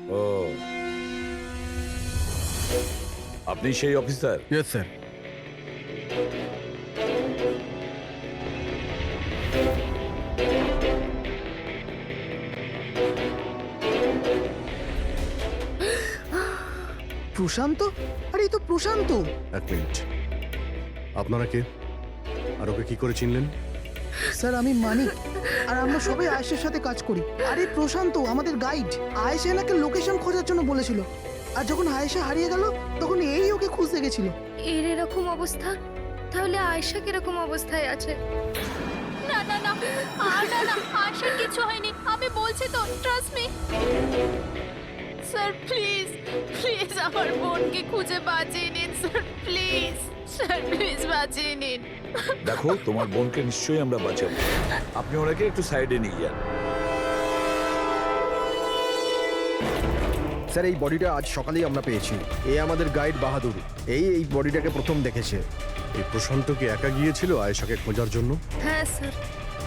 ও, আপনি সেই officer? Yes sir. প্রশান্ত? আরে এই তো প্রশান্ত। এক মিনিট, আপনারা কে আর ওকে কি করে চিনলেন? স্যার আমি মানিক, আর আমরা সবাই আয়েশের সাথে কাজ করি। আরে প্রশান্ত আমাদের গাইড। আয়েশা এনাকে লোকেশন খোঁজার জন্য বলেছিল, আর যখন আয়েশা হারিয়ে গেল তখন এই ওকে খুঁজতে গেছিল। এর এরকম অবস্থা, তাহলে আয়েশা কিরকম অবস্থায় আছে? না না না, না না, আশার কিছু হয়নি, আমি বলছি তো, trust me. Sir please please আমার বোনকে খুঁজে বাঁচিয়ে নিন স্যার, প্লিজ স্যার, প্লিজ বাঁচিয়ে নিন। দেখো, তোমার বোনকে নিশ্চয়ই আমরা বাঁচাবো। আপনি ওনাকে একটু সাইডে নিয়ে যান। স্যার এই বডিটা আজ সকালেই আমরা পেয়েছি। এই আমাদের গাইড বাহাদুর, এই বডিটাকে প্রথম দেখেছে। এই প্রশান্ত কি একা গিয়েছিল আয়েশাকে খোঁজার জন্য? হ্যাঁ স্যার,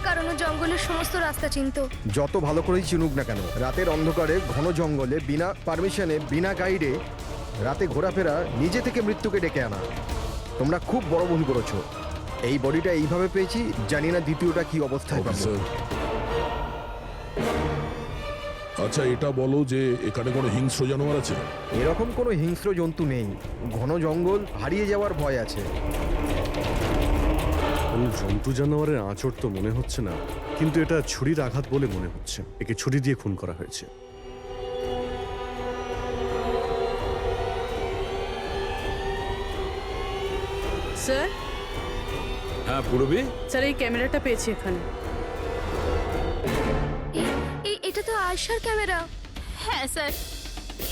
কারণ ও জঙ্গলের সমস্ত রাস্তা চিনতো। যত ভালো করেই চিনুক না কেন, রাতের অন্ধকারে ঘন জঙ্গলে বিনা পারমিশনে বিনা গাইডে রাতে ঘোরাফেরা নিজে থেকে মৃত্যুকে ডেকে আনা, তোমরা খুব বড় ভুল করেছো। এই বডিটা এইভাবে পেয়েছি, জানি না দ্বিতীয়টা কি অবস্থায় পাবো। আচ্ছা এটা বলো যে এখানে কোনো হিংস্র জানোয়ার আছে? এরকম কোনো হিংস্র জন্তু নেই, ঘন জঙ্গল, হারিয়ে যাওয়ার ভয় আছে। কোন জন্তু জানোয়ারের আঁচড় তো মনে হচ্ছে না, কিন্তু এটা ছুরির আঘাত বলে মনে হচ্ছে। একে ছুরি দিয়ে খুন করা হয়েছে। স্যার, হ্যাঁ পূরবী, স্যার এই ক্যামেরাটা পেয়েছি এখানে। এটা তো আয়েশার ক্যামেরা। হ্যাঁ স্যার,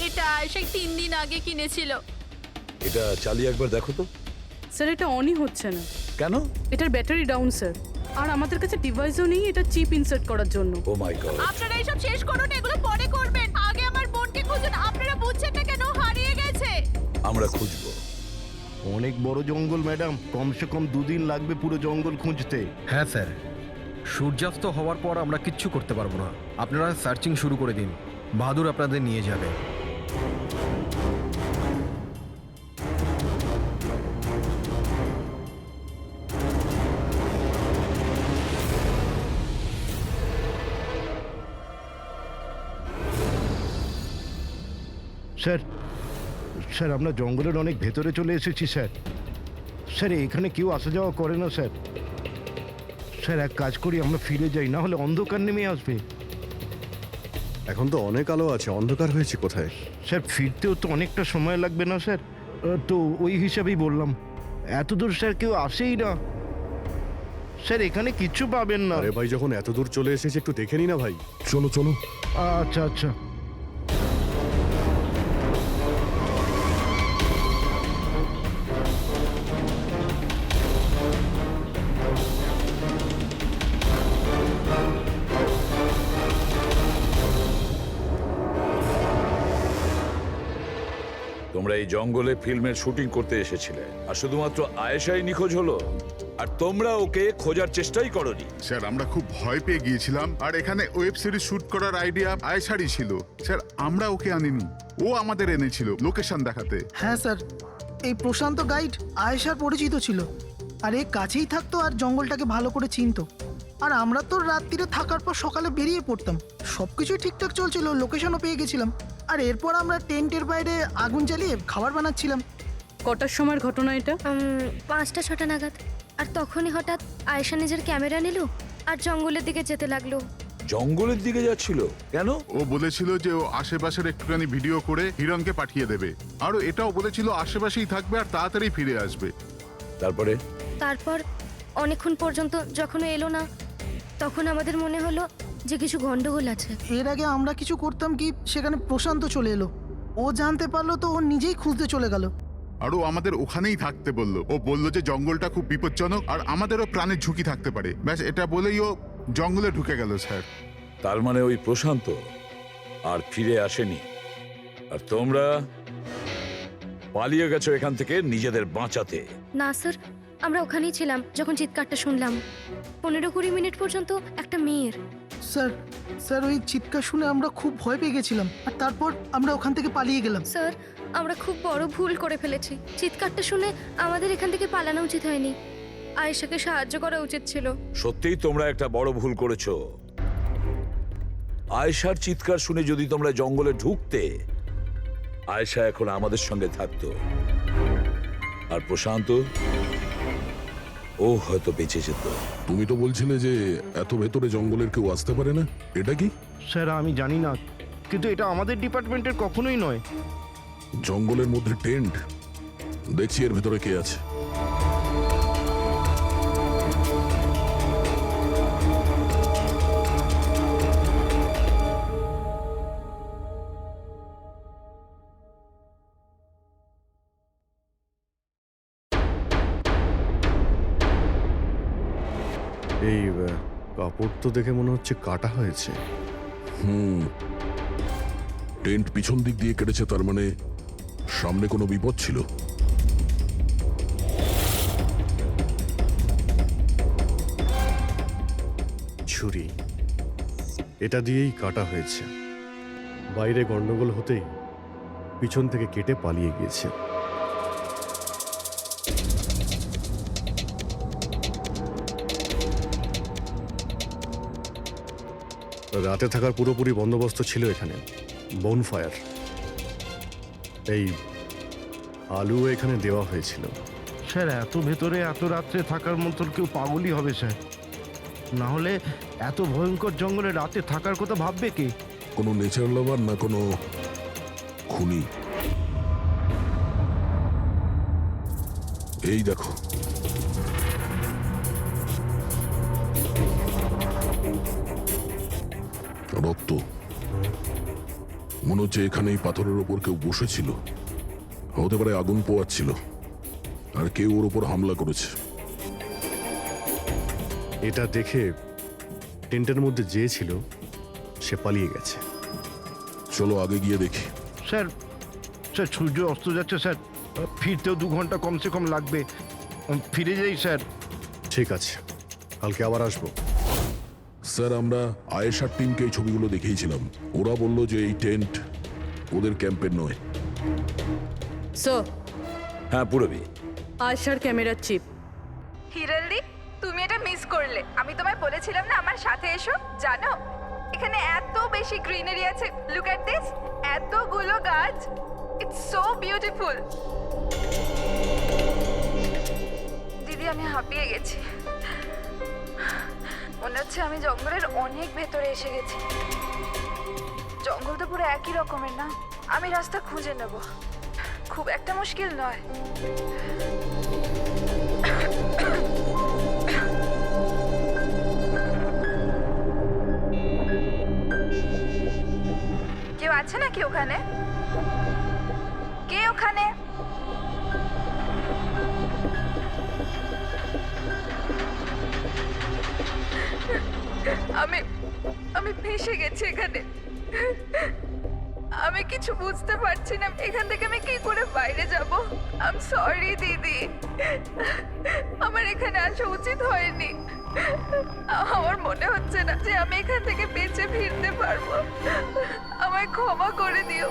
এটা আশা 3 দিন আগে কিনেছিল। এটা চালিয়ে একবার দেখো তো। স্যার এটা অনই হচ্ছে না। কেন? এটার ব্যাটারি ডাউন স্যার, আর আমাদের কাছে ডিভাইসও নেই এটা চিপ ইনসার্ট করার জন্য। ও মাই গড। আপনারা এইসব শেষ করুন, এগুলো পরে করবেন, আগে আমার বোনকে খুঁজুন। আপনারা বুঝছেন না কেন, হারিয়ে গেছে। আমরা খুঁজবো। অনেক বড় জঙ্গল ম্যাডাম, কমসে কম 2 দিন লাগবে পুরো জঙ্গল খুঁজতে। হ্যাঁ স্যার, সূর্যাস্ত হওয়ার পর আমরা কিচ্ছু করতে পারবো না। আপনারা সার্চিং শুরু করে দিন, বাহাদুর আপনাদের নিয়ে যাবে। স্যার স্যার আমরা জঙ্গলের অনেক ভেতরে চলে এসেছি স্যার। স্যার এখানে কেউ আসা যাওয়া করে না স্যার। স্যার এক কাজ করি, আমরা ফিরে যাই, না হলে অন্ধকার নেমে আসবে। এখন তো অনেক আলো আছে, অন্ধকার হয়েছে কোথায়? স্যার ফিরতেও তো অনেকটা সময় লাগবে না স্যার? তো ওই হিসাবেই বললাম, এত দূর স্যার কেউ আসেই না। স্যার এখানে কিচ্ছু পাবেন না। আরে ভাই, যখন এত দূর চলে এসেছে একটু দেখে নি না ভাই? চলো চলো। আচ্ছা আচ্ছা। তোমরা এই জঙ্গলে ফিল্মের শুটিং করতে এসেছিলে, আর শুধুমাত্র আয়েশাই নিখোঁজ হলো, আর তোমরা ওকে খোঁজার চেষ্টাই করনি। স্যার আমরা খুব ভয় পেয়ে গিয়েছিলাম, আর এখানে ওয়েব সিরিজ শুট করার আইডিয়া আয়েশারই ছিল। স্যার আমরা ওকে আনিনি, ও আমাদের এনেছিল লোকেশন দেখাতে। হ্যাঁ স্যার, এই প্রশান্ত গাইড আয়েশার পরিচিত ছিল, আর এ কাছেই থাকতো আর জঙ্গলটাকে ভালো করে চিনতো। আর আমরা তো রাত্রিরে থাকার পর সকালে বেরিয়ে পড়তাম, সবকিছুই ঠিকঠাক চলছিল, লোকেশনও পেয়ে গেছিলাম। আর এরপর আমরা টেন্টের বাইরে আগুন জ্বালিয়ে খাবার বানাচ্ছিলাম। কটার সময়ের ঘটনা এটা? 5টা-6টা নাগাদ। আর তখনই হঠাৎ আয়েশা নিজের ক্যামেরা নিল আর জঙ্গলের দিকে যেতে লাগলো। জঙ্গলের দিকে যাচ্ছিল কেন? ও বলেছিল যে ও আশেপাশের একটুখানি ভিডিও করে হিরণকে পাঠিয়ে দেবে, আর ও এটাও বলেছিল আশেপাশেই থাকবে আর তাড়াতাড়ি ফিরে আসবে। তারপর অনেকক্ষণ পর্যন্ত যখন ও এলো না, তখন আমাদের মনে হলো যে কিছু গন্ডগোল আছে। এর আগে আমরা কিছু করতাম কি, সেখানে প্রশান্ত চলে এলো। ও জানতে পারলো তো ও নিজেই খুঁজতে চলে গেল। আর ও আমাদের ওখানেই থাকতে বললো। ও বললো যে জঙ্গলটা খুব বিপজ্জনক আর আমাদেরও প্রাণের ঝুঁকি থাকতে পারে। ব্যাস এটা বলেই ও জঙ্গলে ঢুকে গেল স্যার। তার মানে ওই প্রশান্ত আর ফিরে আসেনি, আর তোমরা পালিয়ে গেছো এখান থেকে নিজেদের বাঁচাতে। না স্যার, আমরা ওখানেই ছিলাম যখন চিৎকারটা শুনলাম। 15-20 মিনিট পর্যন্ত একটা মেয়ের স্যার স্যার ওই চিৎকার শুনে আমরা খুব ভয় পেয়ে গেছিলাম, আর তারপর আমরা ওখান থেকে পালিয়ে গেলাম। স্যার আমরা খুব বড় ভুল করে ফেলেছি। চিৎকারটা শুনে আমাদের এখান থেকে পালানো উচিত হয়নি, আয়েশাকে সাহায্য করা উচিত ছিল। সত্যিই তোমরা একটা বড় ভুল করেছো। আয়েশার চিৎকার শুনে যদি তোমরা জঙ্গলে ঢুকতে, আয়েশা এখন আমাদের সঙ্গে থাকতো, আর প্রশান্ত ও হয়তো বেঁচে যেত। তুমি তো বলছিলে যে এত ভেতরে জঙ্গলের কেউ আসতে পারে না, এটা কি? স্যার আমি জানি না, কিন্তু এটা আমাদের ডিপার্টমেন্টের কখনোই নয়। জঙ্গলের মধ্যে টেন্ট, দেখছি এর ভেতরে কে আছে। এই কাপড় তো দেখে মনে হচ্ছে কাটা হয়েছে। টেন্ট পিছন দিক দিয়ে কেটেছে, তার মানে সামনে কোনো বিপদ ছিল। ছুরি, এটা দিয়েই কাটা হয়েছে। বাইরে গন্ডগোল হতেই পিছন থেকে কেটে পালিয়ে গিয়েছে। রাতে থাকার পুরোপুরি বন্দোবস্ত ছিল এখানে, বনফায়ার। এই আলু এখানে দেওয়া হয়েছিল। স্যার এত ভেতরে এত রাত্রে থাকার মতন কেউ পাগলই হবে স্যার, না হলে এত ভয়ঙ্কর জঙ্গলে রাতে থাকার কথা ভাববে কে? কোনো নেচার লাভার না কোনো খুনি। এই দেখো, রক্ত। মনে হচ্ছে এখানে এই পাথরের ওপর কেউ বসেছিল, হতে পারে আগুন পোয়াচ্ছিল, আর কেউ ওর ওপর হামলা করেছে। এটা দেখে টেন্টের মধ্যে যে ছিল সে পালিয়ে গেছে। চলো আগে গিয়ে দেখি। স্যার স্যার সূর্য অস্ত যাচ্ছে স্যার, ফিরতেও 2 ঘন্টা কমসে কম লাগবে। ফিরে যাই স্যার। ঠিক আছে, কালকে আবার আসবো। স্যার আমরা আয়েশার টিমকে এই ছবিগুলো দেখিয়েছিলাম, ওরা বলল যে এই টেন্ট ওদের ক্যাম্পের নয়। স্যার হ্যাঁ পুরবি, আয়শার ক্যামেরার চিপ। হিরালদি, তুমি এটা মিস করলে। আমি তোমায় বলেছিলাম না আমার সাথে এসো। জানো এখানে এত বেশি গ্রিনারি আছে। লুক এট দিস, এতগুলো গাছ। It's so beautiful. দিদি আমি হাঁপিয়ে গেছি, মনে হচ্ছে আমি জঙ্গলের অনেক ভেতরে এসে গেছি। জঙ্গল তো পুরো একই রকমের না? আমি রাস্তা খুঁজে নেব, খুব একটা মুশকিল নয়। কেউ আছে নাকি ওখানে? কে ওখানে? আমি ফেঁসে গেছি এখানে। আমি কিছু বুঝতে পারছি না, এখান থেকে আমি কি করে বাইরে যাব। আই এম সরি দিদি, আমার এখানে আসা উচিত হয়নি। আমার মনে হচ্ছে না যে আমি এখান থেকে বেঁচে ফিরতে পারবো। আমায় ক্ষমা করে দিও।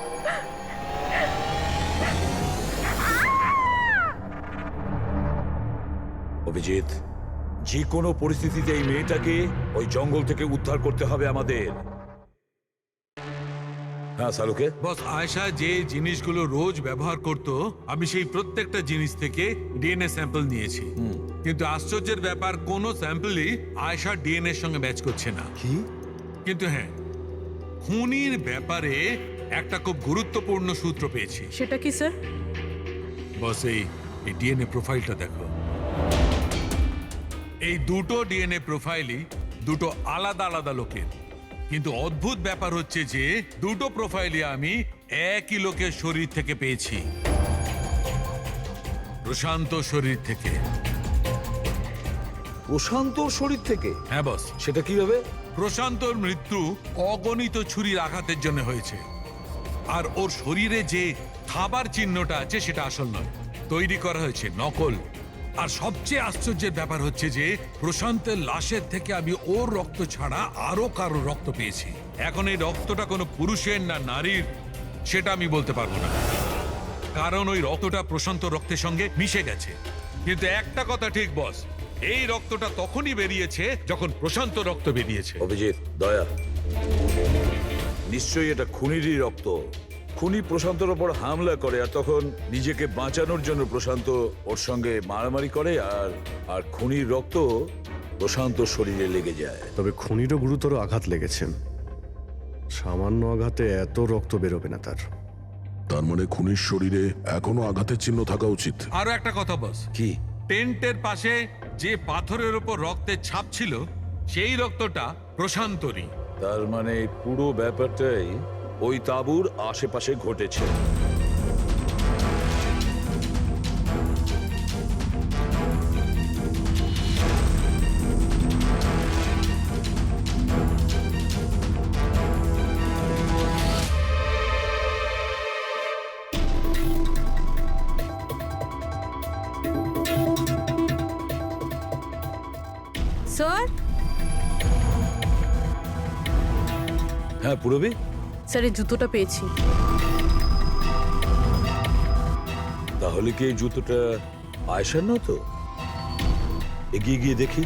অভিজিৎ, যে কোনো পরিস্থিতিতে এই মেয়েটাকে ওই জঙ্গল থেকে উদ্ধার করতে হবে আমাদের। হ্যাঁ সালুকে। বস, আয়েশা যে জিনিসগুলো রোজ ব্যবহার করত, আমি সেই প্রত্যেকটা জিনিস থেকে ডিএনএ স্যাম্পল নিয়েছি, কিন্তু আশ্চর্যের ব্যাপার কোনো স্যাম্পলই আয়েশার ডিএনএ এর সঙ্গে ম্যাচ করছে না। কি? কিন্তু হ্যাঁ, খুনির ব্যাপারে একটা খুব গুরুত্বপূর্ণ সূত্র পেয়েছি। সেটা কি স্যার? বস এই ডিএনএ প্রোফাইলটা দেখো। এই দুটো ডিএনএ প্রোফাইলই দুটো আলাদা আলাদা লোকের, কিন্তু অদ্ভুত ব্যাপার হচ্ছে যে দুটো প্রোফাইলই আমি একই লোকের শরীর থেকে পেয়েছি, প্রশান্ত শরীর থেকে। প্রশান্তর শরীর থেকে? হ্যাঁ বস। সেটা কিভাবে? প্রশান্তর মৃত্যু অগণিত ছুরির আঘাতের জন্য হয়েছে, আর ওর শরীরে যে থাবার চিহ্নটা আছে সেটা আসল নয়, তৈরি করা হয়েছে নকল। আর সবচেয়ে আশ্চর্যের ব্যাপার হচ্ছে যে প্রশান্তের লাশের থেকে আমি ওর রক্ত ছাড়া আরো কারো রক্ত পেয়েছি। এখন এই রক্তটা কোনো পুরুষের না নারীর সেটা আমি বলতে পারবো না, কারণ ওই রক্তটা প্রশান্ত রক্তের সঙ্গে মিশে গেছে। কিন্তু একটা কথা ঠিক বস, এই রক্তটা তখনই বেরিয়েছে যখন প্রশান্ত রক্ত বেরিয়েছে। অভিজিৎ, দয়া, নিশ্চয়ই এটা খুনিরই রক্ত। খুনি প্রশান্তর ওপর হামলা করে আর তখন নিজেকে বাঁচানোর জন্য প্রশান্ত ওর সঙ্গে মারামারি করে আর খুনির রক্ত প্রশান্ত শরীরে লেগে যায়। তবে খুনিরও গুরুতর আঘাত লেগেছে, সামান্য আঘাতে এত রক্ত বেরোবে না তার। তার মানে খুনির শরীরে এখনো আঘাতের চিহ্ন থাকা উচিত। আরো একটা কথা বস, কি? টেন্টের পাশে যে পাথরের উপর রক্তের ছাপ ছিল সেই রক্তটা প্রশান্তরই। তার মানে পুরো ব্যাপারটাই ওই তাঁবুর আশেপাশে ঘটেছে। স্যার, হ্যাঁ পুরবী, স্যার এই জুতোটা পেয়েছি। তাহলে কি এই জুতোটা আয়েশার না? তো এগিয়ে গিয়ে দেখি।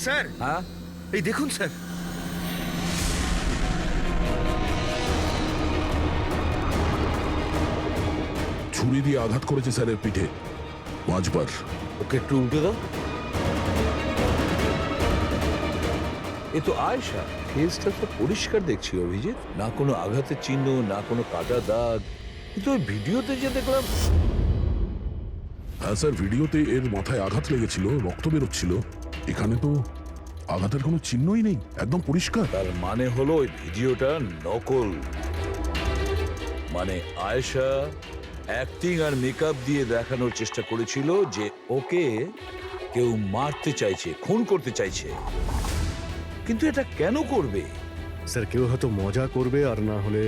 স্যার, হ্যাঁ, এই দেখুন স্যার। ছুরি দিয়ে আঘাত করেছে স্যারের পিঠে 5 বার। ওকে একটু উল্টে দাও। এ তো আয়েশা, ফেসটা তো পরিষ্কার দেখছি অভিজিৎ, না কোনো আঘাতের চিহ্ন, না কোনো কাটা দাগ। কিন্তু ওই ভিডিওতে যে দেখলাম। হ্যাঁ স্যার, ভিডিওতে এর মাথায় আঘাত লেগেছিল, রক্ত বেরোচ্ছিল। এখানে তো আঘাতের কোনো চিহ্নই নেই, একদম পরিষ্কার। তার মানে হলো ওই ভিডিওটা নকল। মানে আয়েশা অ্যাক্টিং আর মেকআপ দিয়ে দেখানোর চেষ্টা করেছিল যে ওকে কেউ মারতে চাইছে, খুন করতে চাইছে। কিন্তু এটা কেন করবে? স্যার, কেউ হয়তো মজা করবে, আর না হলে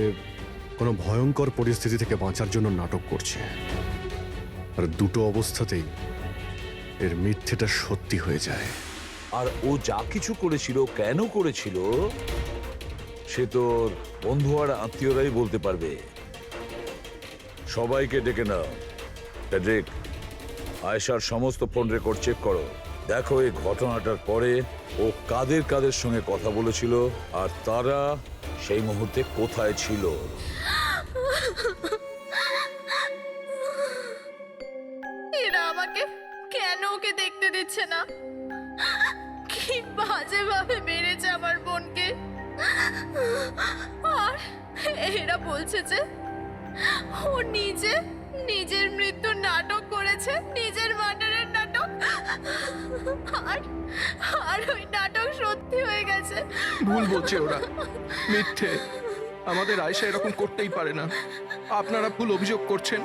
কোনো ভয়ঙ্কর পরিস্থিতি থেকে বাঁচার জন্য নাটক করছে। আর দুটো অবস্থাতেই এর মিথ্যেটা সত্যি হয়ে যায়। আর ও যা কিছু করেছিল, কেন করেছিল, সে তোর বন্ধু আর আত্মীয়রাই বলতে পারবে। সবাইকে ডেকে নাও। প্যাড্রিক, আয়েশার সমস্ত ফোন রেকর্ড চেক করো। দেখো এই ঘটনাটার পরে ও কাদের কাদের সঙ্গে কথা বলেছিল আর তারা সেই মুহূর্তে কোথায় ছিল। এরা আমাকে কেন ওকে দেখতে দিচ্ছে না? কি বাজে ভাবে মেরেছে আমার বোনকে। আর এরা বলছে যে ও নিজের মৃত্যুর নাটক করেছে, নিজের মার্ডারের নাটক। আর ওই নাটক সত্যি হয়ে গেছে। ভুল বলছে ওরা, মিথ্যে। আমাদের আয়েশা এরকম করতেই পারে না। আপনারা ভুল অভিযোগ করছেন।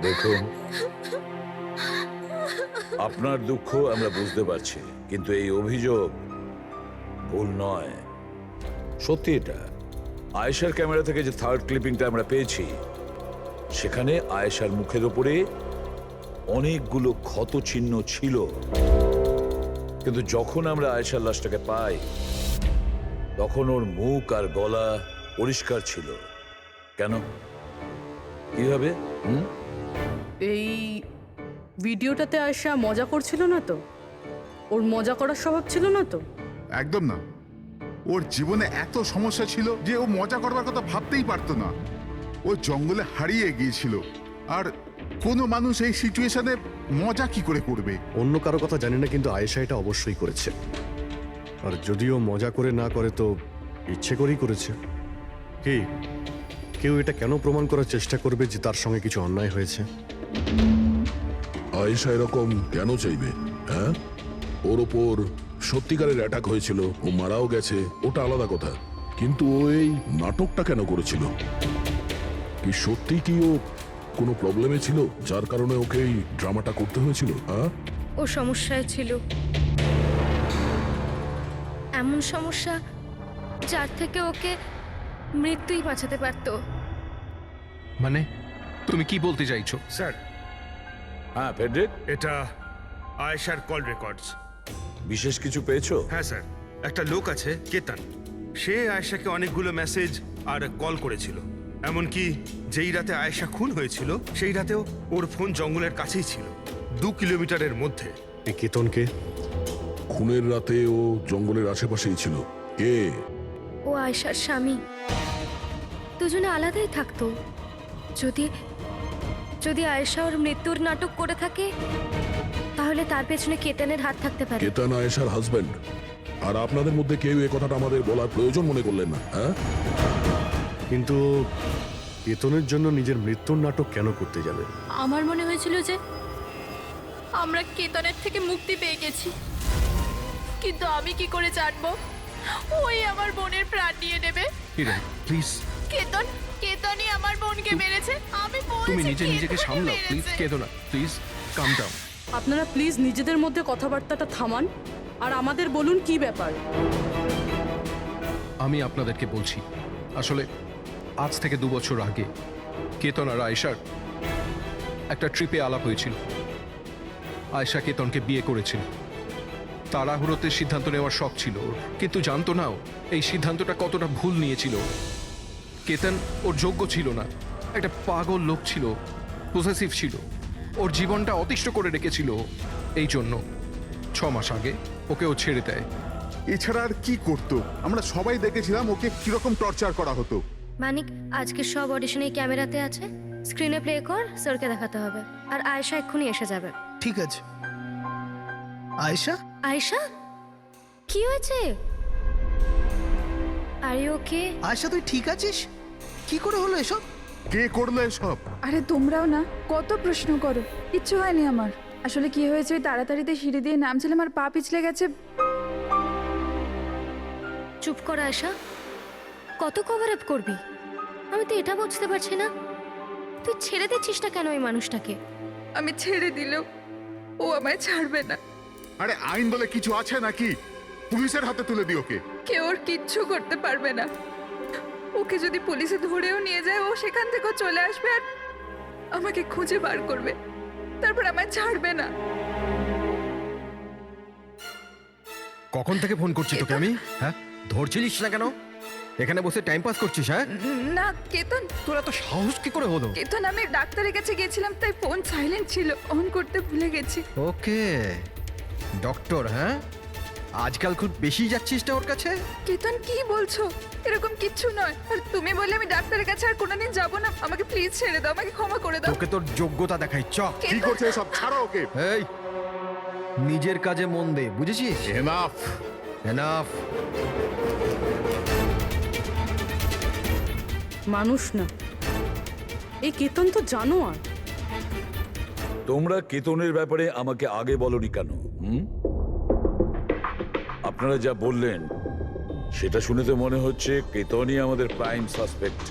দেখুন, আপনার দুঃখ আমরা বুঝতে পারছি, কিন্তু এই অভিযোগ ভুল নয়, সত্যি। এটা আয়েশার ক্যামেরা থেকে যে থার্ড ক্লিপিংটা আমরা পেয়েছি, সেখানে আয়েশার মুখের উপরে অনেকগুলো ক্ষত চিহ্ন ছিল। কিন্তু যখন আমরা আয়েশার লাশটাকে পাই, তখন ওর মুখ আর গলা পরিষ্কার ছিল। কেন? কিভাবে? এই ভিডিওটাতে আয়েশা মজা করছিল না তো? ওর মজা করার স্বভাব ছিল না তো? একদম না। ওর জীবনে এত সমস্যা ছিল যে ও মজা করবার কথা ভাবতেই পারতো না। ও জঙ্গলে হারিয়ে গিয়েছিল, আর কোনো মানুষ এই সিচুয়েশনে মজা কি করে করবে? অন্য কারো কথা জানি না, কিন্তু আয়েশা এটা অবশ্যই করেছে। আর যদিও মজা করে না করে তো ইচ্ছে করেই করেছে। কি কেউ এটা কেন প্রমাণ করার চেষ্টা করবে যে তার সঙ্গে কিছু অন্যায় হয়েছে? আয়েশা এরকম কেন চাইবে? হ্যাঁ, ওর ওপর সত্যিকারের অ্যাটাক হয়েছিল, ও মারাও গেছে, ওটা আলাদা কথা। কিন্তু ও এই নাটকটা কেন করেছিল? কি সত্যি কি ও কোনো প্রবলেমে ছিল যার কারণে ওকে এই ড্রামাটা করতে হয়েছিল? হ্যাঁ, ও সমস্যায় ছিল, এমন সমস্যা যার থেকে ওকে মৃত্যুই বাঁচাতে পারতো। মানে তুমি কি বলতে চাইছো? স্যার, হ্যাঁ ফেডরিক, এটা আয়েশার কল রেকর্ডস। বিশেষ কিছু পেয়েছো? হ্যাঁ স্যার, একটা লোক আছে কেতন, সে আয়েশাকে অনেকগুলো মেসেজ আর কল করেছিল। এমনকি যেই রাতে আয়েশা খুন হয়েছিল সেই রাতেও ওর ফোন জঙ্গলের কাছেই ছিল, 2 কিলোমিটারের মধ্যে। এই কেতনকে? খুনের রাতে ও জঙ্গলের আশেপাশেই ছিল। কে? ও আয়েশার স্বামী, দুজনে আলাদাই থাকতো। যদি যদি আয়েশা ওর মৃত্যুর নাটক করে থাকে তাহলে তার পেছনে কেতনের হাত থাকতে পারে। কেতন আয়েশার হাজবেন্ড, আর আপনাদের মধ্যে কেউ এই কথাটা আমাদের বলার প্রয়োজন মনে করলেন না? হ্যাঁ, কিন্তু কেতনের জন্য নিজের মৃত্যুর নাটক কেন করতে যাবে? আমার মনে হয়েছিল যে আমরা কেতনের থেকে মুক্তি পেয়ে গেছি, কিন্তু আমি কি করে জানবো ওই আমার বোনের প্রাণ নিয়ে নেবে? হিরেন প্লিজ, কেতনই আমার বোনকে মেরেছে। আমি বলছি তুমি নিজেকে কেতনই সামলাও মেরেছে। প্লিজ। কেঁদো না প্লিজ, কাম ডাউন। আপনারা প্লিজ নিজেদের মধ্যে কথাবার্তাটা থামান আর আমাদের বলুন কি ব্যাপার। আমি আপনাদেরকে বলছি, আসলে আজ থেকে 2 বছর আগে কেতন আর আয়েশার একটা ট্রিপে আলাপ হয়েছিল। আয়েশা কেতনকে বিয়ে করেছিল। তাড়াহুড়োতে সিদ্ধান্ত নেওয়ার শখ ছিল ওর, কিন্তু জানতো না ও এই সিদ্ধান্তটা কতটা ভুল নিয়েছিল। কেতন ওর যোগ্য ছিল না, একটা পাগল লোক ছিল, পসেসিভ ছিল, ওর জীবনটা অতিষ্ঠ করে রেখেছিল। এই জন্য 6 মাস আগে ওকে ও ছেড়ে দেয়। এছাড়া আর কি করতো? আমরা সবাই দেখেছিলাম ওকে কিরকম টর্চার করা হতো। মানিক, আজকে সব অডিশনে ক্যামেরাতে আছে, স্ক্রিনে প্লে কর, স্যারকে দেখাতে হবে। আর আয়েশা এক্ষুনি এসে যাবে। ঠিক আছে। আয়েশা, আয়েশা, কি হয়েছে? আর ওকে? আয়েশা তুই ঠিক আছিস? কি করে হলো এসব? কে করলো এসব? আরে তোমরাও না কত প্রশ্ন করো, কিচ্ছু হয়নি আমার। আসলে কি হয়েছে, ওই তাড়াতাড়িতে সিঁড়ি দিয়ে নামছিলাম আর পা পিছলে গেছে। চুপ কর আয়েশা, কত কভার আপ করবি? আমি তো এটা বুঝতে পারছি না, তুই ছেড়ে দিচ্ছিস না কেন ওই মানুষটাকে? আমি ছেড়ে দিলেও ও আমায় ছাড়বে না। আরে আইন বলে কিছু আছে নাকি? পুলিশের হাতে তুলে দিও ওকে। কেউ ওর কিচ্ছু করতে পারবে না। ওকে যদি পুলিশে ধরেও নিয়ে যায়, ও সেখান থেকেও চলে আসবে আর আমাকে খুঁজে বার করবে, তারপর আমায় ছাড়বে না। কখন থেকে ফোন করছি তোকে আমি? হ্যাঁ, ধরছিলিস না কেন? এখানে বসে টাইম পাস করছিস? হ্যাঁ না কেতন, তোরা তো সাহস কি করে হলো? কেতন আমি ডাক্তারের কাছে গেছিলাম, তাই ফোন সাইলেন্ট ছিল, অন করতে ভুলে গেছি। ওকে, ডক্টর, হ্যাঁ আজকাল খুব বেশি যাচ্ছিস না ওর কাছে? কেতন কি বলছো? এরকম কিচ্ছু নয়। আর তুমি বললে আমি ডাক্তারের কাছে আর কোনোদিন যাবো না। আমাকে প্লিজ ছেড়ে দাও, আমাকে ক্ষমা করে দাও। তোকে তোর যোগ্যতা দেখাই, চ। কি করছে সব? ছাড়ো ওকে। এই নিজের কাজে মন দে, বুঝেছিস? Enough enough. মানুষ না, এই কেতন তো জানোয়ার। তোমরা কেতনের ব্যাপারে আমাকে আগে বলনি কেন? আপনারা যা বললেন সেটা শুনে তো মনে হচ্ছে কেতনই আমাদের প্রাইম সাসপেক্ট।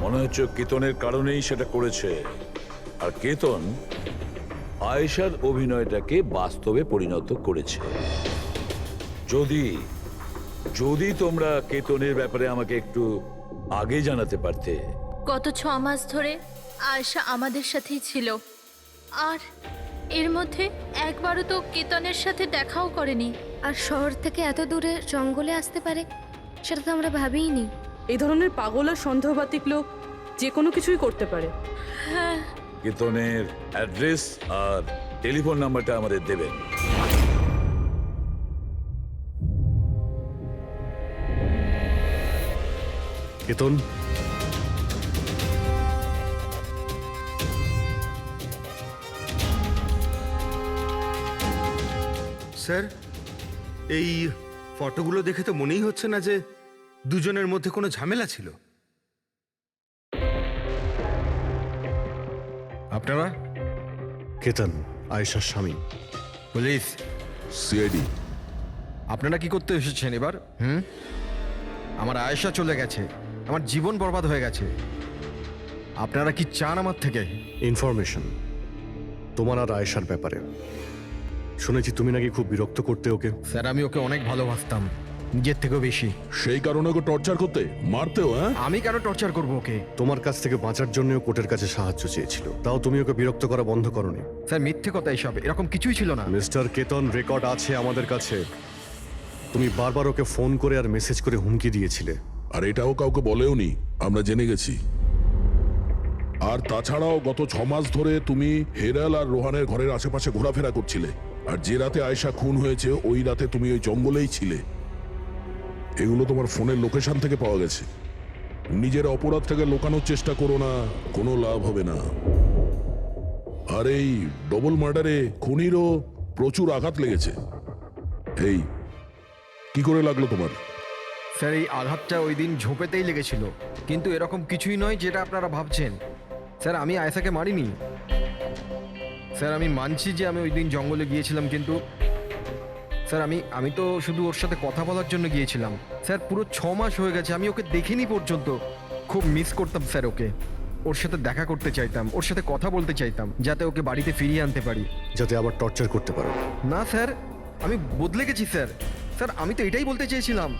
মনে হচ্ছে কেতনের কারণেই সেটা করেছে। আর কেতন আয়েশার অভিনয়টাকে বাস্তবে পরিণত করেছে। যদি যদি তোমরা কেতনের ব্যাপারে আমাকে একটু আগে জানাতে পারতে। গত 6 মাস ধরে আয়েশা আমাদের সাথেই ছিল, আর এর মধ্যে একবারও তো কেতনের সাথে দেখাও করেনি। আর শহর থেকে এত দূরে জঙ্গলে আসতে পারে সেটা তো আমরা ভাবিইনি। এই ধরনের পাগল আর সন্দেহবাতিক লোক যে কোনো কিছুই করতে পারে। হ্যাঁ, কেতনের অ্যাড্রেস আর টেলিফোন নাম্বারটা আমাদের দেবেন। কেতন, স্যার, এই ফটোগুলো দেখে তো মনেই হচ্ছে না যে দুজনের মধ্যে কোনো ঝামেলা ছিল। আপনারা? কেতন আয়েশার স্বামী। Police, CID. আপনারা কি করতে এসেছেন এবার? আমার আয়েশা চলে গেছে, আমার জীবন বরবাদ হয়ে গেছে। আপনারা কি চান আমার থেকে? ইনফরমেশন তোমার আর আয়েশার ব্যাপারে। শুনেছি তুমি নাকি খুব বিরক্ত করতে ওকে। স্যার আমি ওকে অনেক ভালোবাসতাম, নিজের থেকেও বেশি। সেই কারণে ওকে টর্চার করতে, মারতেও? হ্যাঁ, আমি কেন টর্চার করবো ওকে? তোমার কাছ থেকে বাঁচার জন্য কোর্টের কাছে সাহায্য চেয়েছিল, তাও তুমি ওকে বিরক্ত করা বন্ধ করনি। স্যার মিথ্যে কথা এসব, এরকম কিছুই ছিল না। মিস্টার কেতন, রেকর্ড আছে আমাদের কাছে। তুমি বারবার ওকে ফোন করে আর মেসেজ করে হুমকি দিয়েছিলে। আর এটাও কাউকে বলেওনি, আমরা জেনে গেছি। আর তাছাড়াও গত 6 মাস ধরে তুমি হেরাল আর রোহানের ঘরের আশেপাশে ঘোরাফেরা করছিলে। আর যে রাতে আয়েশা খুন হয়েছে ওই রাতে তুমি ওই জঙ্গলেই ছিলে। এগুলো তোমার ফোনের লোকেশন থেকে পাওয়া গেছে। নিজের অপরাধটাকে লুকানোর চেষ্টা করো না, কোনো লাভ হবে না। আর এই ডবল মার্ডারে খুনিরও প্রচুর আঘাত লেগেছে। এই কি করে লাগলো তোমার? স্যার এই আঘাতটা ওই দিন ঝোপেতেই লেগেছিল, কিন্তু এরকম কিছুই নয় যেটা আপনারা ভাবছেন। স্যার আমি আয়েশাকে মারিনি। স্যার আমি মানছি যে আমি ওই দিন জঙ্গলে গিয়েছিলাম, কিন্তু স্যার আমি তো শুধু ওর সাথে কথা বলার জন্য গিয়েছিলাম। স্যার পুরো 6 মাস হয়ে গেছে, আমি ওকে দেখিনি পর্যন্ত। খুব মিস করতাম স্যার ওকে, ওর সাথে দেখা করতে চাইতাম, ওর সাথে কথা বলতে চাইতাম, যাতে ওকে বাড়িতে ফিরিয়ে আনতে পারি, যাতে আবার টর্চার করতে পারো। না স্যার, আমি বদলে গেছি স্যার। স্যার আমি তো এটাই বলতে চেয়েছিলাম,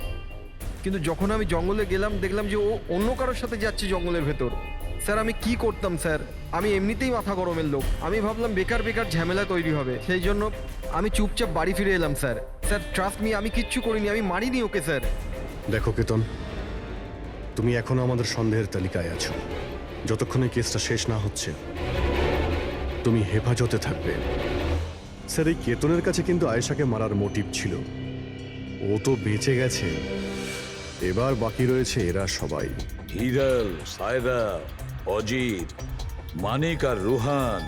কিন্তু যখন আমি জঙ্গলে গেলাম দেখলাম যে ও অন্য কারোর সাথে যাচ্ছে জঙ্গলের ভেতর। স্যার আমি কি করতাম স্যার, আমি এমনিতেই মাথা গরমের লোক। আমি ভাবলাম বেকার বেকার ঝামেলা তৈরি হবে, সেই জন্য আমি চুপচাপ বাড়ি ফিরে এলাম স্যার। স্যার ট্রাস্ট মি, আমি কিচ্ছু করিনি, আমি মারিনি ওকে স্যার। দেখো কেতন, তুমি এখনো আমাদের সন্দেহের তালিকায় আছো। যতক্ষণে কেসটা শেষ না হচ্ছে তুমি হেফাজতে থাকবে। স্যার এই কেতনের কাছে কিন্তু আয়েশাকে মারার মোটিভ ছিল, ও তো বেঁচে গেছে। এবার বাকি রয়েছে এরা সবাই। হিরাল, সায়রা, অজিত, মানিক আর রুহান,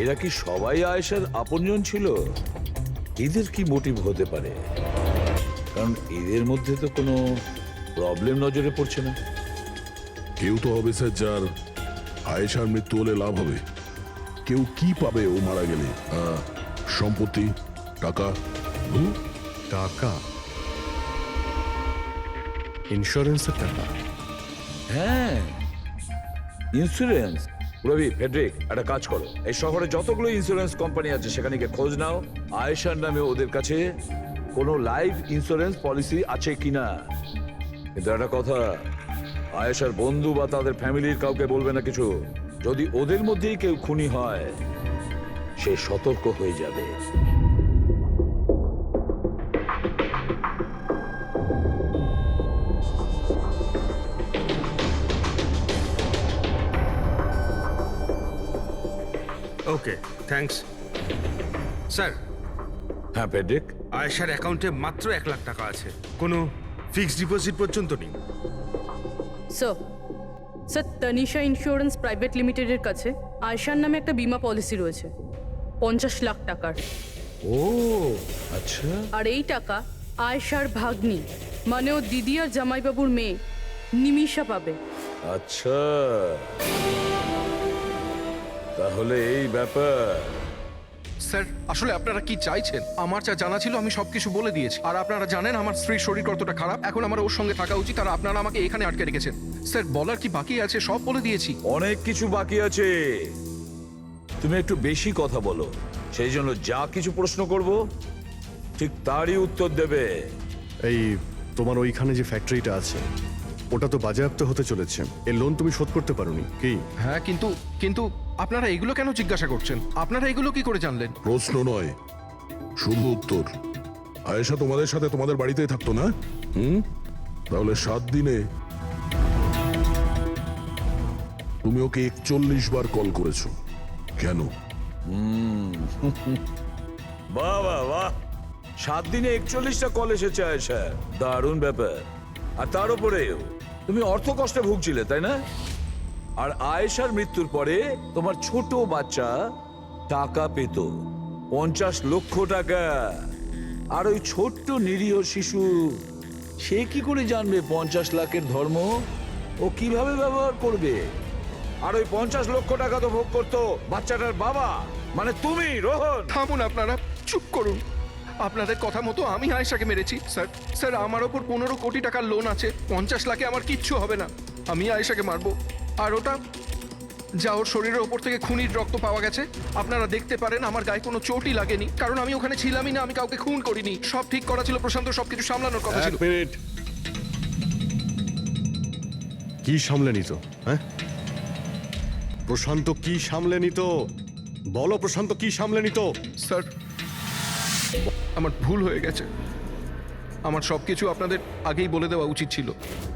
এরা কি সবাই আয়েশার আপনজন ছিল? এদের কি মোটিভ হতে পারে? কারণ এদের মধ্যে তো কোনো প্রবলেম নজরে পড়ছে না। কেউ তো হবে স্যার যার আয়েশার মৃত্যু হলে লাভ হবে। কেউ কি পাবে ও মারা গেলে? সম্পত্তি, টাকা। টাকা? ইন্স্যুরেন্সের টাকা? হ্যাঁ, ইন্স্যুরেন্স। রবি, ফেডরিক, একটা কাজ করো, এই শহরে যতগুলো ইন্স্যুরেন্স কোম্পানি আছে সেখানে গিয়ে খোঁজ নাও আয়েশার নামে ওদের কাছে কোনো লাইফ ইন্স্যুরেন্স পলিসি আছে কিনা। কিন্তু একটা কথা, আয়েশার বন্ধু বা তাদের ফ্যামিলির কাউকে বলবে না কিছু। যদি ওদের মধ্যেই কেউ খুনি হয় সে সতর্ক হয়ে যাবে। ওকে, থ্যাঙ্কস স্যার। হ্যাঁ ফেডরিক, আয়েশার অ্যাকাউন্টে মাত্র 1 লাখ টাকা আছে, কোনো ফিক্সড ডিপোজিট পর্যন্ত নেই। স্যার তনিশা ইন্স্যুরেন্স প্রাইভেট লিমিটেডের কাছে আয়েশার নামে একটা বীমা পলিসি রয়েছে 50 লাখ টাকার। ও আচ্ছা। আর এই টাকা আয়েশার ভাগ্নি মানে ও দিদি আর জামাইবাবুর মেয়ে নিমিষা পাবে। আচ্ছা, তাহলে এই ব্যাপার। স্যার আসলে আপনারা কি চাইছেন? আমার যা জানা ছিল আমি সবকিছু বলে দিয়েছি। আর আপনারা জানেন আমার স্ত্রীর শরীর কতটা খারাপ, এখন আমার ওর সঙ্গে থাকা উচিত, আর আপনারা আমাকে এখানে আটকে রেখেছেন। স্যার বলার কি বাকি আছে? সব বলে দিয়েছি। অনেক কিছু বাকি আছে। তুমি একটু বেশি কথা বলো, সেই জন্য যা কিছু প্রশ্ন করব ঠিক তারই উত্তর দেবে। এই তোমার ওইখানে যে ফ্যাক্টরিটা আছে ওটা তো বাজেয়াপ্ত হতে চলেছে, এর লোন তুমি শোধ করতে পারোনি কি? হ্যাঁ, কিন্তু আপনারা এগুলো কেন জিজ্ঞাসা করছেন? আপনারা এগুলো কি করে জানলেন? প্রশ্ন নয়, শুধু উত্তর। আয়েশা তোমাদের সাথে তোমাদের বাড়িতেই থাকতো না? তাহলে 7 দিনে তুমি ওকে 41 বার কল করেছো কেন? বাহ বাহ বাহ, 7 দিনে 41টা কল এসেছে আয়েশা, দারুণ ব্যাপার। আর তার উপরেও তুমি অর্থ কষ্টে ভুগছিলে, তাই না? আর আয়েশার মৃত্যুর পরে তোমার ছোট বাচ্চা টাকা পেত 50 লক্ষ টাকা। আর ওই ছোট্ট নিরীহ শিশু সে কি করে জানবে 50 লাখের ধর্ম? ও কিভাবে ব্যবহার করবে? আর ওই 50 লক্ষ টাকা তো ভোগ করতো বাচ্চাটার বাবা, মানে তুমি, রোহন। থামুন আপনারা, চুপ করুন। আপনাদের কথা মতো আমি আয়েশাকে মেরেছি স্যার। আমার ওপর 15 কোটি টাকার লোন আছে, 50 লাখে আমার কিচ্ছু হবে না। আমি আয়েশাকে মারবো, আর ওটা যা ওর শরীরের ওপর থেকে খুনির রক্ত পাওয়া গেছে? আপনারা দেখতে পারেন আমার গায়ে কোনো চোটই লাগেনি, কারণ আমি ওখানে ছিলামই না, আমি কাউকে খুন করিনি। সব ঠিক করা ছিল, প্রশান্ত সবকিছু সামলানোর কথা ছিল। এক মিনিট, কি সামলে নিত? হ্যাঁ, প্রশান্ত কি সামলে নিত? বলো, প্রশান্ত কি সামলে নিত? স্যার, আমার ভুল হয়ে গেছে। আমার সবকিছু আপনাদের আগেই বলে দেওয়া উচিত ছিল।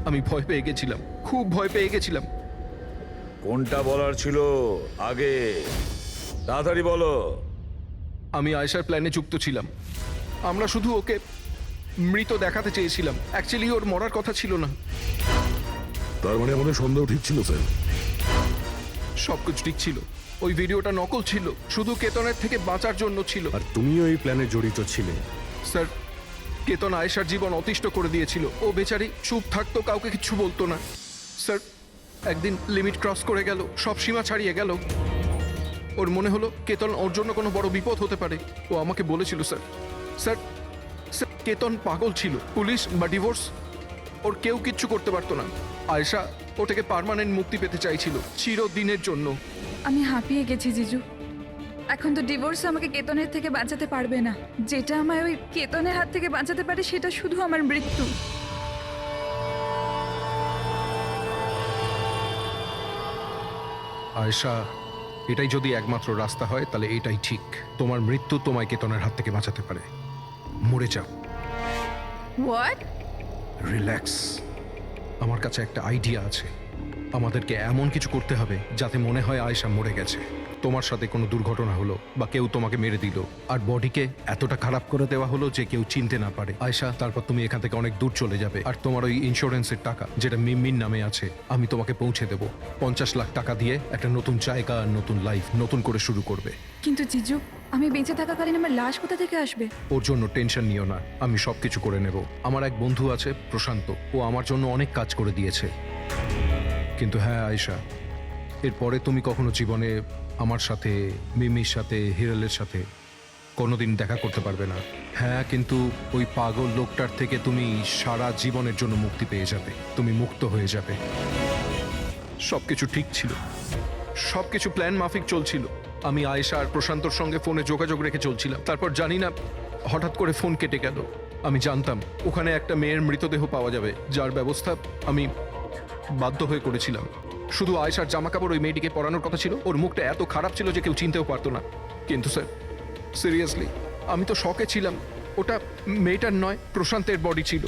আমি ভয় পেয়ে গেছিলাম, খুব ভয় পেয়ে গেছিলাম। কোনটা বলার ছিল আগে? তাড়াতাড়ি বলো। আমি আয়েশার প্ল্যানে যুক্ত ছিলাম। আমরা শুধু ওকে মৃত দেখাতে চেয়েছিলাম, অ্যাকচুয়ালি ওর মরার কথা ছিল না। তার মানে আমাদের সন্দেহ ঠিক ছিল স্যার। সবকিছু ঠিক ছিল। ওই ভিডিওটা নকল ছিল, শুধু কেতনের থেকে বাঁচার জন্য ছিল। আর তুমিও এই প্ল্যানে জড়িত ছিলে। স্যার, কেতন আয়েশার জীবন অতিষ্ঠ করে দিয়েছিল। ও বেচারি চুপ থাকতো, কাউকে কিছু বলতো না। স্যার, একদিন লিমিট ক্রস করে গেল, সব সীমা ছাড়িয়ে গেল। ওর মনে হলো কেতন ওর জন্য কোনো বড় বিপদ হতে পারে। ও আমাকে বলেছিল স্যার। স্যার, স্যার, কেতন পাগল ছিল। পুলিশ বা ডিভোর্স ওর কেউ কিচ্ছু করতে পারতো না। আয়েশা ও থেকে পার্মানেন্ট মুক্তি পেতে চাইছিল, চিরদিনের জন্য। আমি হাঁপিয়ে গেছি জিজু। এখন তো ডিভোর্স আমাকে কেতনের থেকে বাঁচাতে পারবে না। যেটা আমায় ওই কেতনের হাত থেকে বাঁচাতে পারে সেটা শুধু আমার মৃত্যু। আয়েশা, এটাই যদি একমাত্র রাস্তা হয় তাহলে এটাই ঠিক। তোমার মৃত্যু তোমায় কেতনের হাত থেকে বাঁচাতে পারে। মরে যাও। হোয়াট? রিল্যাক্স, আমার কাছে একটা আইডিয়া আছে। আমাদেরকে এমন কিছু করতে হবে যাতে মনে হয় আয়েশা মরে গেছে। তোমার সাথে কোনো দুর্ঘটনা হলো বা কেউ তোমাকে মেরে দিল, আর বডিকে এতটা খারাপ করে দেওয়া হলো যে কেউ চিনতে না পারে। আয়েশা, তারপর তুমি এখান থেকে অনেক দূর চলে যাবে, আর তোমার ওই ইন্স্যুরেন্সের টাকা যেটা মিমির নামে আছে আমি তোমাকে পৌঁছে দেব। 50 লাখ টাকা দিয়ে একটা নতুন জায়গা, নতুন লাইফ, নতুন করে শুরু করবে। কিন্তু জিজু, আমি বেঁচে থাকাকালীন আমার লাশ কোথা থেকে আসবে? ওর জন্য টেনশন নিও না, আমি সবকিছু করে নেব। আমার এক বন্ধু আছে প্রশান্ত, ও আমার জন্য অনেক কাজ করে দিয়েছে। কিন্তু হ্যাঁ আয়েশা, এরপরে তুমি কখনো জীবনে আমার সাথে, মিমির সাথে, হিরালের সাথে কোনোদিন দেখা করতে পারবে না। হ্যাঁ, কিন্তু ওই পাগল লোকটার থেকে তুমি সারা জীবনের জন্য মুক্তি পেয়ে যাবে। তুমি মুক্ত হয়ে যাবে। সবকিছু ঠিক ছিল, সবকিছু প্ল্যান মাফিক চলছিল। আমি আয়েশা আর প্রশান্তর সঙ্গে ফোনে যোগাযোগ রেখে চলছিলাম। তারপর জানি না হঠাৎ করে ফোন কেটে গেল। আমি জানতাম ওখানে একটা মেয়ের মৃতদেহ পাওয়া যাবে, যার ব্যবস্থা আমি বাধ্য হয়ে করেছিলাম। শুধু আয়েশার জামা কাপড় ওই মেয়েটিকে পরানোর কথা ছিল। ওর মুখটা এত খারাপ ছিল যে কেউ চিনতেও পারতো না। কিন্তু স্যার, সিরিয়াসলি আমি তো শকে ছিলাম। ওটা মেয়েটার নয়, প্রশান্তের বডি ছিল।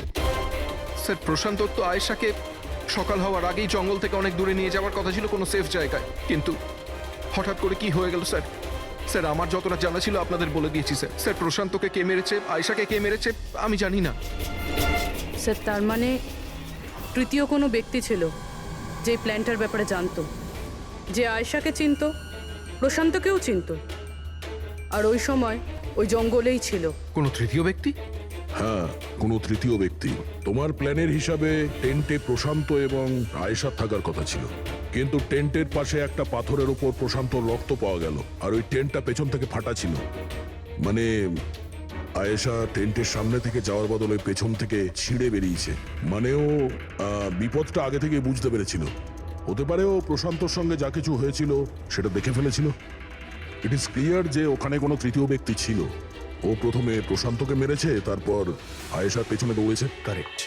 স্যার, প্রশান্ত তো আয়েশাকে সকাল হওয়ার আগেই জঙ্গল থেকে অনেক দূরে নিয়ে যাওয়ার কথা ছিল, কোনো সেফ জায়গায়। কিন্তু হঠাৎ করে কি হয়ে গেল স্যার? স্যার, আমার যতটা জানা ছিল আপনাদের বলে দিয়েছি স্যার। স্যার, প্রশান্তকে কে মেরেছে, আয়েশাকে কে মেরেছে আমি জানি না। স্যার, তার মানে তৃতীয় কোনো ব্যক্তি ছিল যে প্ল্যানটার ব্যাপারে জানতো, যে আয়েশাকে চিনতো, প্রশান্তকেও চিনতো, আর ওই সময় ওই জঙ্গলেই ছিল। কোনো তৃতীয় ব্যক্তি? হ্যাঁ, কোনো তৃতীয় ব্যক্তি। তোমার প্ল্যানের হিসাবে টেন্টে প্রশান্ত এবং আয়েশা থাকার কথা ছিল, কিন্তু টেন্টের পাশে একটা পাথরের উপর প্রশান্তর রক্ত পাওয়া গেল, আর ওই টেন্টটা পেছন থেকে ফাটা ছিল। মানে আয়েশা টেন্টের সামনে থেকে যাওয়ার বদলে পেছন থেকে ছিঁড়ে বেরিয়েছে। মানে ও বিপদটা আগে থেকে বুঝতে পেরেছিল। হতে পারে ও প্রশান্তর সঙ্গে যা কিছু হয়েছিল সেটা দেখে ফেলেছিল। ইট ইজ ক্লিয়ার যে ওখানে কোনো তৃতীয় ব্যক্তি ছিল। ও প্রথমে প্রশান্তকে মেরেছে, তারপর আয়েশার পেছনে দৌড়েছে। কারেক্ট।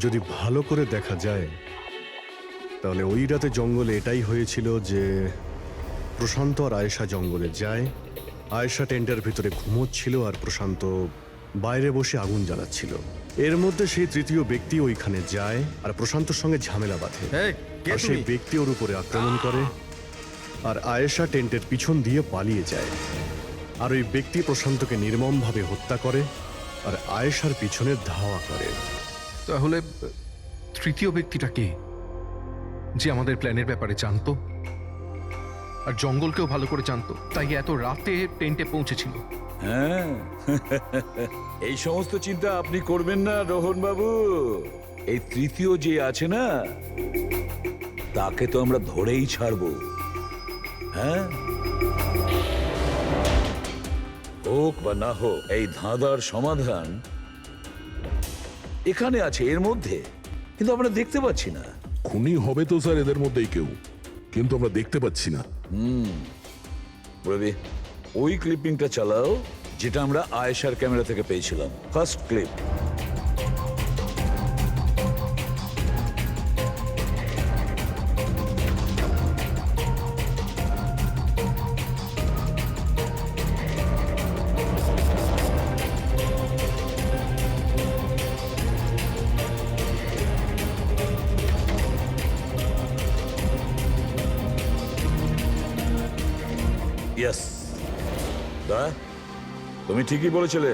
যদি ভালো করে দেখা যায় তাহলে ওই রাতে জঙ্গলে এটাই হয়েছিল যে প্রশান্ত আর আয়েশা জঙ্গলে যায়, আয়েশা টেন্টের ভিতরে ঘুমোচ্ছিল আর প্রশান্ত বাইরে বসে আগুন জ্বালাচ্ছিল। এর মধ্যে সেই তৃতীয় ব্যক্তি ওইখানে যায় আর প্রশান্তর সঙ্গে ঝামেলা বাঁধে, আর সেই ব্যক্তি ওর উপরে আক্রমণ করে, আর আয়েশা টেন্টের পিছন দিয়ে পালিয়ে যায়। আর ওই ব্যক্তি প্রশান্তকে নির্মমভাবে হত্যা করে আর আয়েশার পিছনে ধাওয়া করে। তাহলে তৃতীয় ব্যক্তিটা কে, যে আমাদের প্ল্যানের ব্যাপারে জানতো আর জঙ্গলকেও ভালো করে জানতো, তাই এত রাতে টেন্টে পৌঁছেছিল? হ্যাঁ, এই সমস্ত চিন্তা আপনি করবেন না রোহন বাবু। এই তৃতীয় যে আছে না, তাকে তো আমরা ধরেই ছাড়বো। হ্যাঁ, হোক বা না হোক, এই ধাঁধার সমাধান এখানে আছে, এর মধ্যে, কিন্তু আমরা দেখতে পাচ্ছি না। খুনি হবে তো স্যার এদের মধ্যেই কেউ। কিন্তু আমরা দেখতে পাচ্ছি না। রবি, ওই ক্লিপিংটা চালাও যেটা আমরা আয়েশার ক্যামেরা থেকে পেয়েছিলাম, ফার্স্ট ক্লিপ। ইয়েস, তুমি ঠিকই বলেছিলে,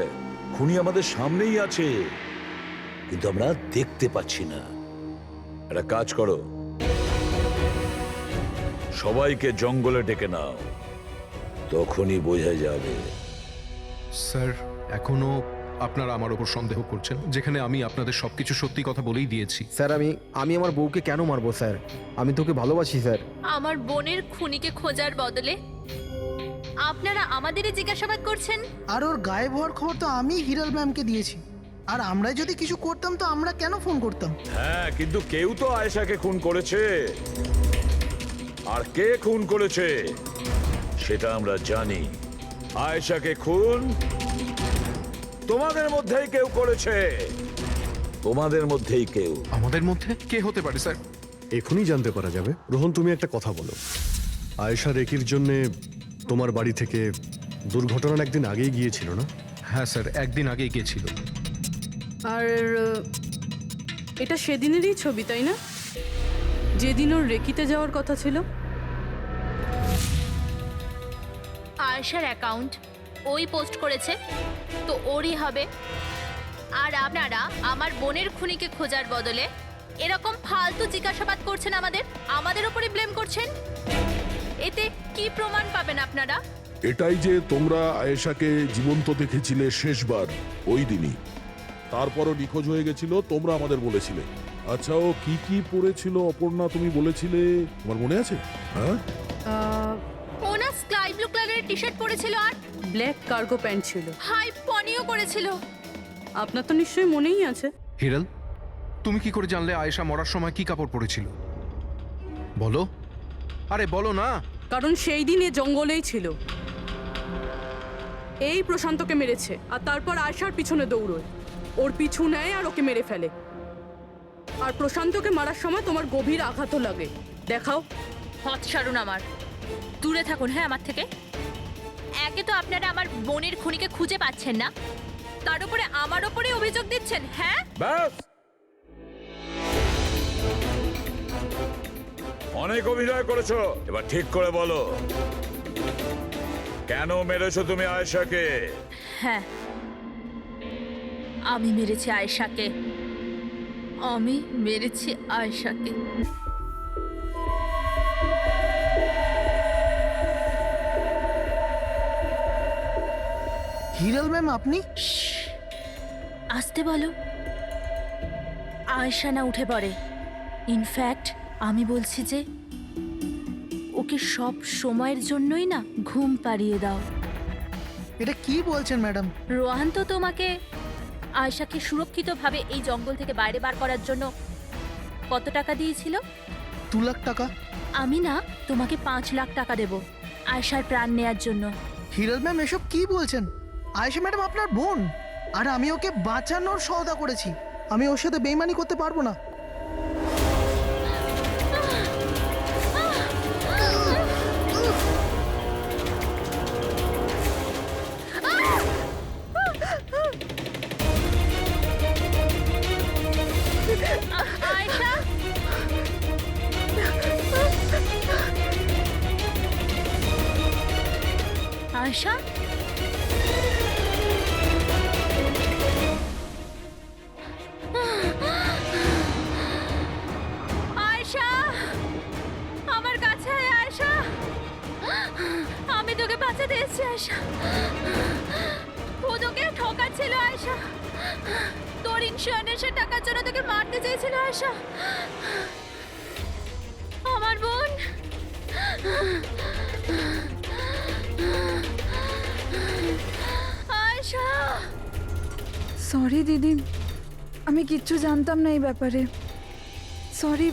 খুনি আমাদের সামনেই আছে, কিন্তু আমরা দেখতে পাচ্ছি না। একটা কাজ করো, সবাইকে জঙ্গলে ডেকে নাও, তখনই বোঝা যাবে। স্যার, এখনো আপনারা আমার ওপর সন্দেহ করছেন, যেখানে আমি আপনাদের সবকিছু সত্যি কথা বলেই দিয়েছি। স্যার আমি আমার বউকে কেন মারবো স্যার? আমি তোকে ভালোবাসি স্যার। আমার বোনের খুনিকে খোঁজার বদলে আপনারা আমাদেরই জিজ্ঞাসাবাদ করছেন। আর ওর গায়েব হওয়ার খবর তো আমি হিরাল ম্যামকে দিয়েছি, আর আমরা যদি কিছু করতাম তো আমরা কেন ফোন করতাম? হ্যাঁ, কিন্তু কেউ তো আয়েশাকে খুন করেছে, আর কে খুন করেছে সেটা আমরা জানি। আয়েশাকে খুন তোমাদের মধ্যেই কেউ করেছে, তোমাদের মধ্যেই কেউ। আমাদের মধ্যে কে হতে পারে স্যার? এখনই জানতে পারা যাবে। রোহন, তুমি একটা কথা বলো, আয়েশা রেকির জন্য তোমার বাড়ি থেকে দুর্ঘটনার একদিন আগেই গিয়েছিল না? হ্যাঁ স্যার, একদিন আগেই গিয়েছিল। আর এটা সেদিনেরই ছবি, তাই না? যেদিন ওর রেকিতে যাওয়ার কথা ছিল। আয়েশার অ্যাকাউন্ট ওই পোস্ট করেছে, তো ওরই হবে। আর আপনারা আমার বোনের খুনিকে খোঁজার বদলে এরকম ফালতু জিজ্ঞাসাবাদ করছেন, আমাদের উপরে ব্লেম করছেন। এতে কি প্রমাণ পাবেন আপনারা? এটাই যে তোমরা আয়েশাকে জীবন্ত দেখেছিলে শেষবার ওই দিনই, তারপরও নিখোঁজ হয়ে গেছিল, তোমরা আমাদের বলেছিলে। আচ্ছা, ও কি কি পরেছিল অপর্ণা, তুমি বলেছিলে, তোমার মনে আছে? হ্যাঁ, ওনা স্কাই ব্লু কালারের টি শার্ট পরেছিল আর ব্ল্যাক কার্গো প্যান্ট ছিল। হাই পনিও করেছিল। আপনার তো নিশ্চয়ই মনেই আছে। হিরাল, তুমি কি করে জানলে আয়েশা মরার সময় কি কাপড় পরেছিল? বলো, আরে বলো না। কারণ সেই দিন এ জঙ্গলেই ছিল। এই প্রশান্তকে মেরেছে, আর তারপর আয়েশার পিছনে দৌড়োয়, ওর পিছু নেয় আর ওকে মেরে ফেলে। আর প্রশান্তকে মারার সময় তোমার গভীর আঘাতও লাগে। দেখাও। হট সারুন, আমার দূরে থাকুন। হ্যাঁ, আমার থেকে। একে তো আপনারা আমার বোনের খুনিকে খুঁজে পাচ্ছেন না, তার উপরে আমার উপরে অভিযোগ দিচ্ছেন। হ্যাঁ, ব্যাস, অনেক অভিনয় করেছো, এবার ঠিক করে বলো, কেন মেরেছো তুমি আয়েশাকে? হ্যাঁ, আমি মেরেছি আয়েশাকে। আমি মেরেছি আয়েশাকে। হিরাল ম্যাম, আপনি? আসতে বলো। আয়েশা না উঠে পড়ে। ইনফ্যাক্ট আমি বলছি যে ওকে সব সময়ের জন্যই না ঘুম পাড়িয়ে দাও। এটা কি বলছেন ম্যাডাম? রোহান তো তোমাকে আয়েশাকে সুরক্ষিতভাবে এই জঙ্গল থেকে বাইরে বার করার জন্য কত টাকা দিয়েছিল? 2 লাখ টাকা। আমি না তোমাকে 5 লাখ টাকা দেব আয়েশার প্রাণ নেয়ার জন্য। হিরাল ম্যাম, এসব কি বলছেন? আয়েশা ম্যাডাম আপনার বোন, আর আমি ওকে বাঁচানোর সওদা করেছি। আমি ওর সাথে বেইমানি করতে পারবো না। আয়েশা, আয়েশা, আয়েশা, আমার কাছে আয় আয়েশা। আমি তোকে বাঁচাতে এসেছি আয়েশা। ও তোকে ঠকাচ্ছিল আয়েশা। তোর ইন্স্যুরেন্সের টাকার জন্য তোকে মারতে চেয়েছিল আয়েশা। আমার বোন। আয়েশা। সরি দিদি, আমি কিচ্ছু জানতাম না এই ব্যাপারে। সরি,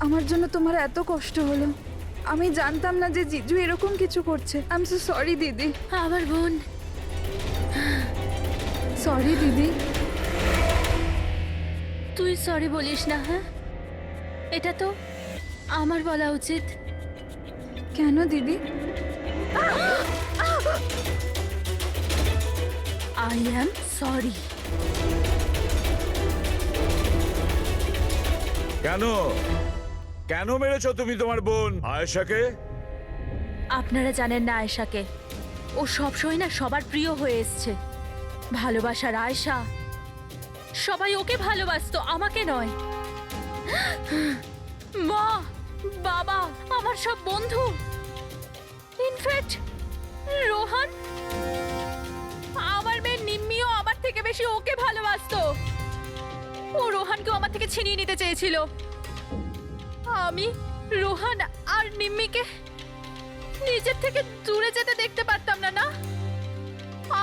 আমার জন্য তোমার এত কষ্ট হলো। আমি জানতাম না যে জিজু এরকম কিছু করছে। আই এম সো সরি দিদি। আমার বোন। সরি দিদি। তুই সরি বলিস না, হ্যাঁ? এটা তো আমার বলা উচিত। কেন দিদি? I am sorry. কেন কেন মেরেছো তুমি তোমার বোন আয়েশাকে? আপনারা জানেন না আয়েশাকে, ও সবসময় না সবার প্রিয় হয়ে এসছে। ভালোবাসার আয়েশা, সবাই ওকে ভালোবাসতো, আমাকে নয়। মা, বাবা, আমার সব বন্ধু, ইনফ্যাক্ট রোহান, আমার মেয়ে নিম্মিও আমার থেকে বেশি ওকে ভালোবাসতো। ও রোহানকেও আমার থেকে ছিনিয়ে নিতে চেয়েছিল। আমি রোহান আর নিম্মিকে নিজের থেকে দূরে যেতে দেখতে পারতাম না। না,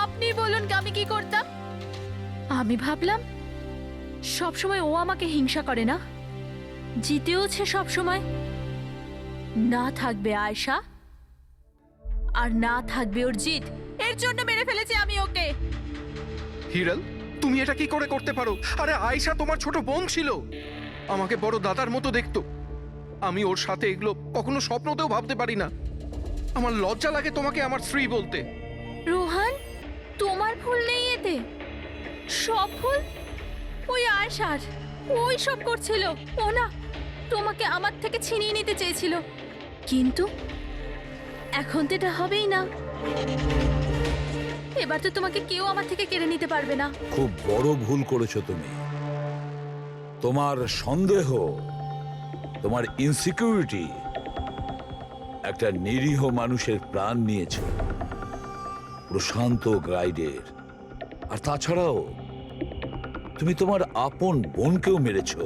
আপনি বলুন আমি কি করতাম? আমি ভাবলাম সবসময় ও আমাকে হিংসা করে না, জিতেওছে সবসময়। না থাকবে আয়েশা, আর না থাকবে ওর জিত। এর জন্য মেরে ফেলেছি আমি ওকে। হিরাল, তুমি এটা কি করে করতে পারো? আরে আয়েশা তোমার ছোট বোন ছিল, আমাকে বড় দাদার মতো দেখতো। আমি ওর সাথে এগুলো কখনো স্বপ্নতেও ভাবতে পারি না। আমার লজ্জা লাগে তোমাকে আমার স্ত্রী বলতে। রোহান, তোমার ভুল নেই এতে। সব ভুল ওই আয়েশার। ওই সব করছিল। ও না তোমাকে আমার থেকে ছিনিয়ে নিতে চেয়েছিল, কিন্তু এখন তো এটা হবেই না। এবার তো তোমাকে কেউ আমার থেকে কেড়ে নিতে পারবে না। খুব বড় ভুল করেছো তুমি। তোমার সন্দেহ, তোমার ইনসিকিউরিটি একটা নিরীহ মানুষের প্রাণ নিয়েছে, প্রশান্ত গাইডের। আর তাছাড়াও তুমি তোমার আপন বোনকেও মেরেছো।